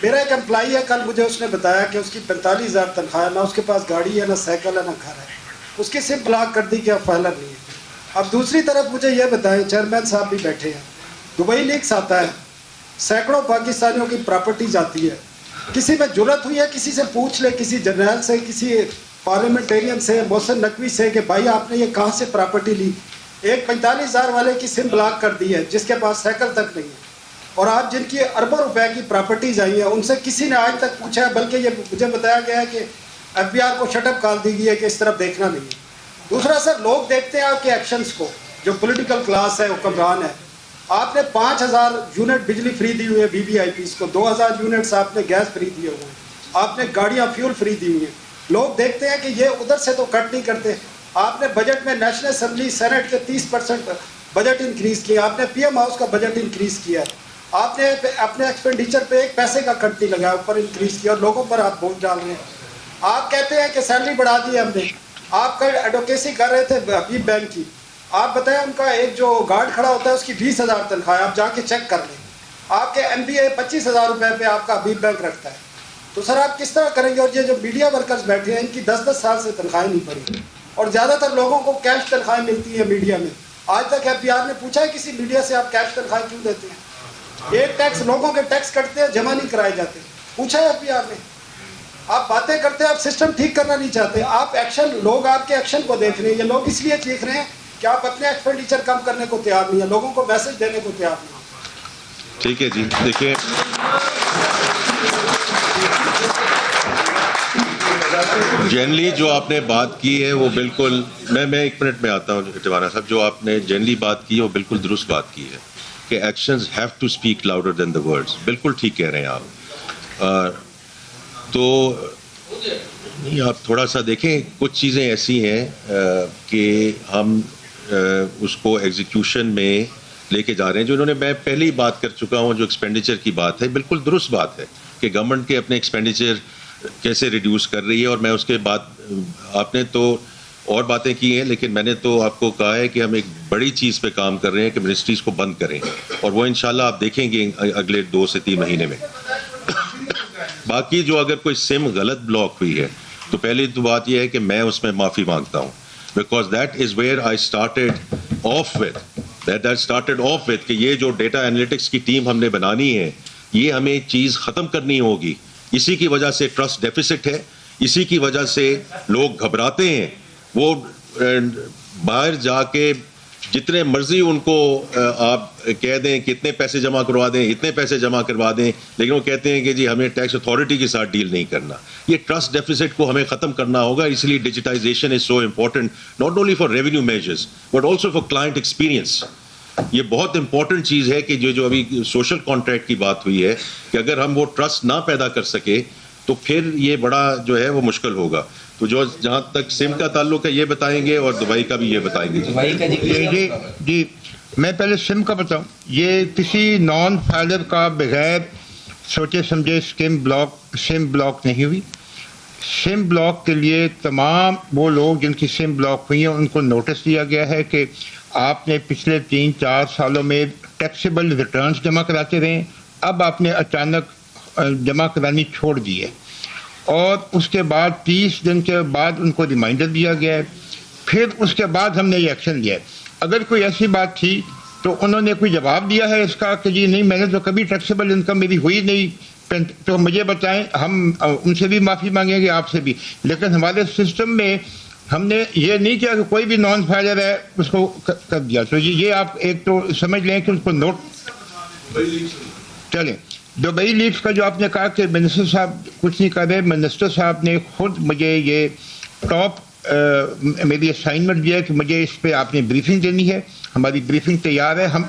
میرا ایک امپلائی ہے، کل مجھے اس نے بتایا کہ اس کی 45,000 تنخواہ ہے، نہ اس کے پاس گاڑی ہے، نہ سائیکل ہے، نہ گھر ہے، اس کی سم بلاک کر دی کہ اب فائلر نہیں ہے۔ اب دوسری طرف مجھے یہ بتائیں، چیئرمین صاحب بھی بیٹھے ہیں، دبئی لیکس آتا ہے، سینکڑوں پاکستانیوں کی پراپرٹیز آتی ہے، کسی میں جرت ہوئی ہے کسی سے پوچھ لے، کسی جنرل سے، کسی پارلیمنٹیرین سے، محسن نقوی سے، کہ بھائی آپ نے یہ کہاں سے پراپرٹی لی؟ ایک 45,000 والے کی سم بلاک کر دی ہے جس کے پاس سائیکل تک نہیں ہے، اور آپ جن کی اربوں روپے کی پراپرٹیز آئی ہیں ان سے کسی نے آج تک پوچھا ہے؟ بلکہ یہ مجھے بتایا گیا ہے کہ ایف بی آر کو شٹ اپ کال دی گئی ہے کہ اس طرف دیکھنا نہیں ہے۔ دوسرا سر، لوگ دیکھتے ہیں آپ کے ایکشنز کو، جو پولیٹیکل کلاس ہے، حکمران ہے۔ آپ نے 5,000 یونٹ بجلی فری دی ہوئی ہے بی بی آئی پیز کو، 2,000 یونٹس آپ نے گیس فری دیے ہوئے ہیں، آپ نے گاڑیاں فیول فری دی ہوئی ہیں۔ لوگ دیکھتے ہیں کہ یہ ادھر سے تو کٹ نہیں کرتے۔ آپ نے بجٹ میں نیشنل اسمبلی سینٹ کے 30% بجٹ انکریز کیا، آپ نے پی ایم ہاؤس کا بجٹ انکریز کیا ہے، آپ نے اپنے ایکسپینڈیچر پہ ایک پیسے کا کٹ نہیں لگایا، اوپر انکریز کیا، اور لوگوں پر آپ بوجھ ڈال رہے ہیں۔ آپ کہتے ہیں کہ سیلری بڑھا دی ہے ہم نے، آپ کا ایڈوکیسی کر رہے تھے حبیب بینک کی، آپ بتائیں ان کا ایک جو گارڈ کھڑا ہوتا ہے اس کی 20,000 تنخواہ ہے، آپ جا کے چیک کر لیں۔ آپ کے ایم بی اے 25,000 روپے پہ آپ کا حبیب بینک رکھتا ہے، تو سر آپ کس طرح کریں گے؟ اور یہ جو میڈیا ورکرز بیٹھے ہیں ان کی 10 سال سے تنخواہیں نہیں پڑی، اور زیادہ تر لوگوں کو کیش تنخواہیں ملتی ہیں میڈیا میں۔ آج تک ایف بی آر نے پوچھا ہے کسی میڈیا سے آپ کیش تنخواہیں کیوں دیتے ہیں؟ ایک ٹیکس لوگوں کے ٹیکس کٹتے ہیں، جمع نہیں کرائے جاتے، پوچھا ہے ایف بی آر نے؟ آپ باتیں کرتے ہیں، آپ سسٹم ٹھیک کرنا نہیں چاہتے، آپ ایکشن، لوگ آپ کے ایکشن کو دیکھ رہے ہیں۔ یہ لوگ اس لیے دیکھ رہے ہیں کہ آپ اپنے ایکسپینڈیچر کم کرنے کو تیار نہیں ہیں، لوگوں کو میسج دینے کو تیار نہیں ہیں۔ ٹھیک ہے جی، دیکھیے جنرلی جو آپ نے بات کی ہے وہ بالکل، میں 1 منٹ میں آتا ہوں اٹوانہ صاحب، جو آپ نے جنرلی بات کی ہے وہ بالکل درست بات کی ہے کہ actions have to speak louder than the words, بالکل ٹھیک کہہ رہے ہیں آپ۔ تو آپ تھوڑا سا دیکھیں، کچھ چیزیں ایسی ہیں کہ ہم اس کو ایگزیکیوشن میں لے کے جا رہے ہیں، جو انہوں نے، میں پہلے ہی بات کر چکا ہوں، جو ایکسپینڈیچر کی بات ہے بالکل درست بات ہے کہ گورنمنٹ کے اپنے ایکسپینڈیچر کیسے ریڈیوس کر رہی ہے، اور میں اس کے بعد، آپ نے تو اور باتیں کی ہیں لیکن میں نے تو آپ کو کہا ہے کہ ہم ایک بڑی چیز پہ کام کر رہے ہیں کہ منسٹریز کو بند کریں، اور وہ انشاءاللہ آپ دیکھیں گے اگلے 2 سے 3 مہینے میں۔ باقی جو اگر کوئی سم غلط بلاک ہوئی ہے تو پہلی تو بات یہ ہے کہ میں اس میں معافی مانگتا ہوں، because that is where I started off with کہ یہ جو ڈیٹا انالیٹکس کی ٹیم ہم نے بنانی ہے، یہ ہمیں چیز ختم کرنی ہوگی۔ اسی کی وجہ سے ٹرسٹ ڈیفیسٹ ہے، اسی کی وجہ سے لوگ گھبراتے ہیں، وہ باہر جا کے جتنے مرضی ان کو آپ کہہ دیں کہ اتنے پیسے جمع کروا دیں، اتنے پیسے جمع کروا دیں، لیکن وہ کہتے ہیں کہ جی ہمیں ٹیکس اتھارٹی کے ساتھ ڈیل نہیں کرنا۔ یہ ٹرسٹ ڈیفیسٹ کو ہمیں ختم کرنا ہوگا، اس لیے digitisation is so important, not only for revenue measures but also for client experience. یہ بہت امپورٹنٹ چیز ہے کہ جو ابھی سوشل کانٹریکٹ کی بات ہوئی ہے کہ اگر ہم وہ ٹرسٹ نہ پیدا کر سکے تو پھر یہ بڑا جو ہے وہ مشکل ہوگا۔ تو جو جہاں تک سم کا تعلق ہے یہ بتائیں گے، اور دبئی کا بھی یہ بتائیں گے۔ جی میں پہلے سم کا بتاؤں، یہ کسی نان فائلر کا بغیر سوچے سمجھے سم بلاک نہیں ہوئی۔ سم بلاک کے لیے تمام وہ لوگ جن کی سم بلاک ہوئی ہیں ان کو نوٹس دیا گیا ہے کہ آپ نے پچھلے 3-4 سالوں میں ٹیکسیبل ریٹرنز جمع کراتے رہے، اب آپ نے اچانک جمع کرانی چھوڑ دی ہے، اور اس کے بعد 30 دن کے بعد ان کو ریمائنڈر دیا گیا ہے، پھر اس کے بعد ہم نے یہ ایکشن لیا ہے۔ اگر کوئی ایسی بات تھی تو انہوں نے کوئی جواب دیا ہے اس کا کہ جی نہیں میں نے تو کبھی ٹیکسیبل انکم میری ہوئی نہیں، تو مجھے بتائیں، ہم ان سے بھی معافی مانگیں گے، آپ سے بھی۔ لیکن ہمارے سسٹم میں ہم نے یہ نہیں کیا کہ کوئی بھی نان فائلر ہے اس کو کر دیا۔ تو یہ آپ ایک تو سمجھ لیں کہ اس کو نوٹ چلیں۔ دبئی لیکس کا جو آپ نے کہا کہ منسٹر صاحب کچھ نہیں کر رہے، منسٹر صاحب نے خود مجھے یہ ٹاپ میری اسائنمنٹ دیا کہ مجھے اس پہ آپ نے بریفنگ دینی ہے۔ ہماری بریفنگ تیار ہے، ہم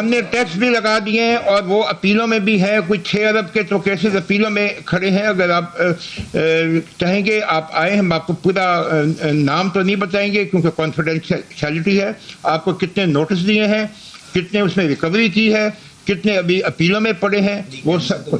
نے ٹیکس بھی لگا دیے ہیں، اور وہ اپیلوں میں بھی ہے، کچھ 6 ارب کے تو کیسز اپیلوں میں کھڑے ہیں۔ اگر آپ چاہیں گے آپ آئیں، ہم آپ کو پورا نام تو نہیں بتائیں گے کیونکہ کانفیڈینشیلٹی ہے، آپ کو کتنے نوٹس دیے ہیں، کتنے اس میں ریکوری کی ہے، کتنے ابھی اپیلوں میں پڑے ہیں، وہ سب